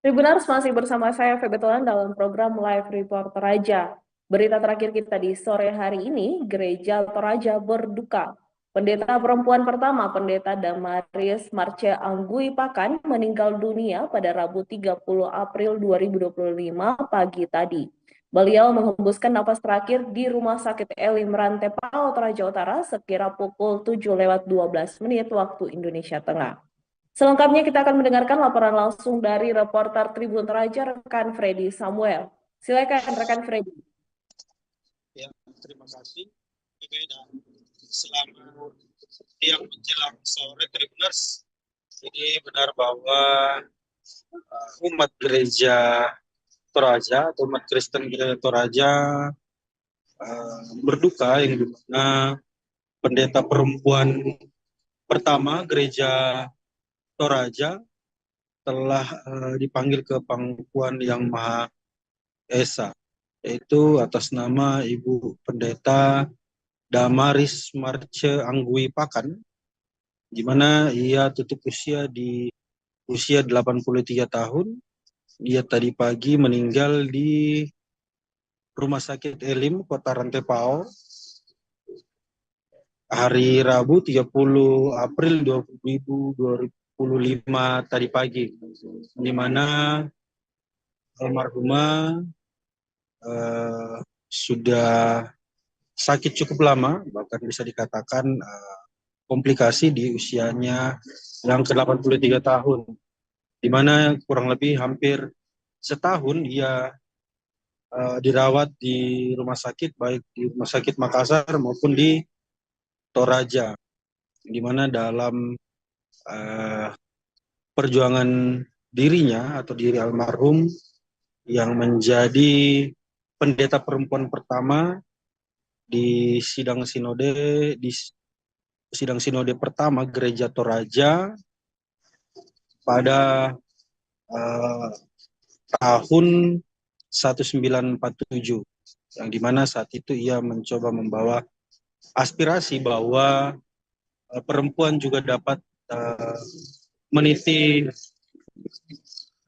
Tribuners masih bersama saya Feby Tolan dalam program Live Report Toraja. Berita terakhir kita di sore hari ini, Gereja Toraja berduka. Pendeta perempuan pertama, Pendeta Damaris Marce Anggui Pakan, meninggal dunia pada Rabu 30 April 2025 pagi tadi. Beliau menghembuskan napas terakhir di Rumah Sakit Elim Rantepao, Toraja Utara sekira pukul 7:12 waktu Indonesia Tengah. Selengkapnya kita akan mendengarkan laporan langsung dari reporter Tribun Toraja, rekan Freddy Samuel. Silakan rekan Freddy. Ya, terima kasih. Dan selamat siang menjelang sore Tribuners. Jadi benar bahwa umat gereja Toraja atau umat Kristen gereja Toraja berduka yang dimana pendeta perempuan pertama gereja Toraja telah dipanggil ke pangkuan yang Maha Esa, yaitu atas nama Ibu Pendeta Damaris Marce Anggui Pakan, di mana ia tutup usia di usia 83 tahun. Dia tadi pagi meninggal di Rumah Sakit Elim, Kota Rantepao, hari Rabu 30 April 2025 tadi pagi, di mana almarhumah sudah sakit cukup lama, bahkan bisa dikatakan komplikasi di usianya yang ke-83 tahun, di mana kurang lebih hampir setahun ia dirawat di rumah sakit, baik di Rumah Sakit Makassar maupun di Toraja, di mana dalam perjuangan dirinya atau diri almarhum yang menjadi pendeta perempuan pertama di sidang sinode pertama Gereja Toraja pada tahun 1947, yang dimana saat itu ia mencoba membawa aspirasi bahwa perempuan juga dapat meniti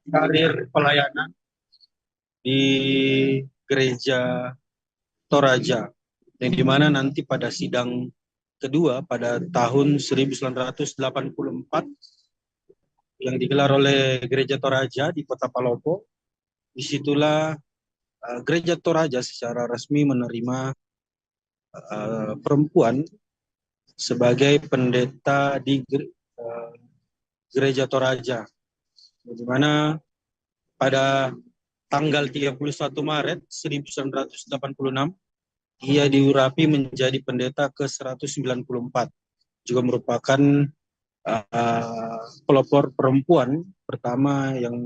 karir pelayanan di gereja Toraja, yang dimana nanti pada sidang kedua pada tahun 1984 yang digelar oleh Gereja Toraja di Kota Palopo, disitulah Gereja Toraja secara resmi menerima perempuan sebagai pendeta di Gereja Toraja, di mana pada tanggal 31 Maret 1986 ia diurapi menjadi pendeta ke-194, juga merupakan pelopor perempuan pertama yang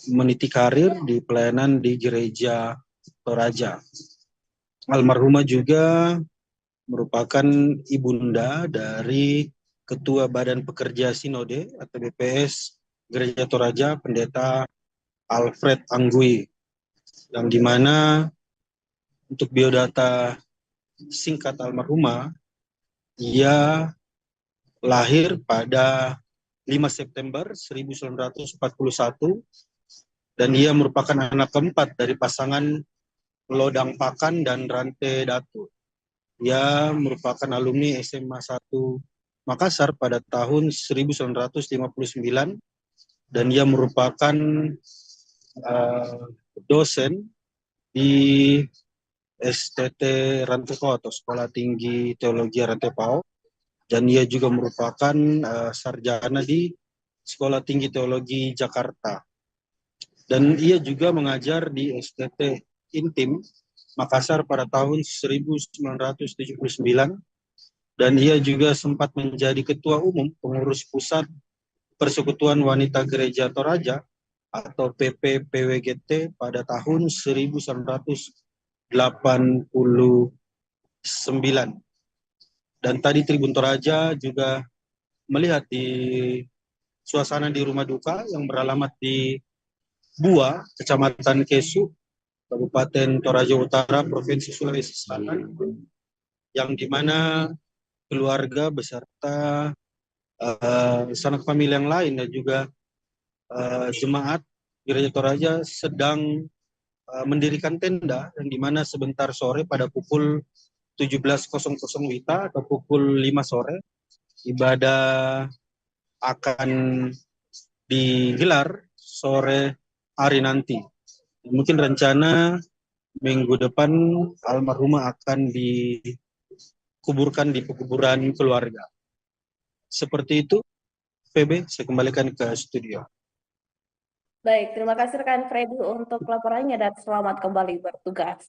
meniti karir di pelayanan di Gereja Toraja. Almarhumah juga merupakan ibunda dari Ketua Badan Pekerja Sinode atau BPS Gereja Toraja, Pendeta Alfred Anggui, yang dimana untuk biodata singkat almarhumah, ia lahir pada 5 September 1941 dan ia merupakan anak keempat dari pasangan Lodang Pakan dan Rante Datu. Ia merupakan alumni SMA 1 Makassar pada tahun 1959 dan ia merupakan dosen di STT Rantepao atau Sekolah Tinggi Teologi Rantepao, dan ia juga merupakan sarjana di Sekolah Tinggi Teologi Jakarta, dan ia juga mengajar di STT Intim Makassar pada tahun 1979, dan ia juga sempat menjadi ketua umum pengurus pusat Persekutuan Wanita Gereja Toraja atau PPPWGT pada tahun 1989. Dan tadi Tribun Toraja juga melihat di suasana di rumah duka yang beralamat di Bua, Kecamatan Kesu, Kabupaten Toraja Utara, Provinsi Sulawesi Selatan, yang dimana keluarga beserta sanak famili yang lain dan juga jemaat Gereja Toraja sedang mendirikan tenda yang dimana sebentar sore pada pukul 17.00 WITA atau pukul 5 sore ibadah akan digelar sore hari nanti. Mungkin rencana minggu depan almarhumah akan dikuburkan di pekuburan keluarga. Seperti itu, PB, saya kembalikan ke studio. Baik, terima kasih rekan Freddy untuk laporannya dan selamat kembali bertugas.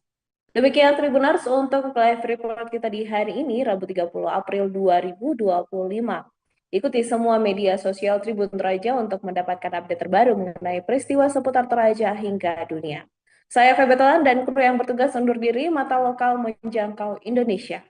Demikian Tribuners untuk live report kita di hari ini, Rabu 30 April 2025. Ikuti semua media sosial Tribun Toraja untuk mendapatkan update terbaru mengenai peristiwa seputar Toraja hingga dunia. Saya Feby Tolan dan kru yang bertugas undur diri, mata lokal menjangkau Indonesia.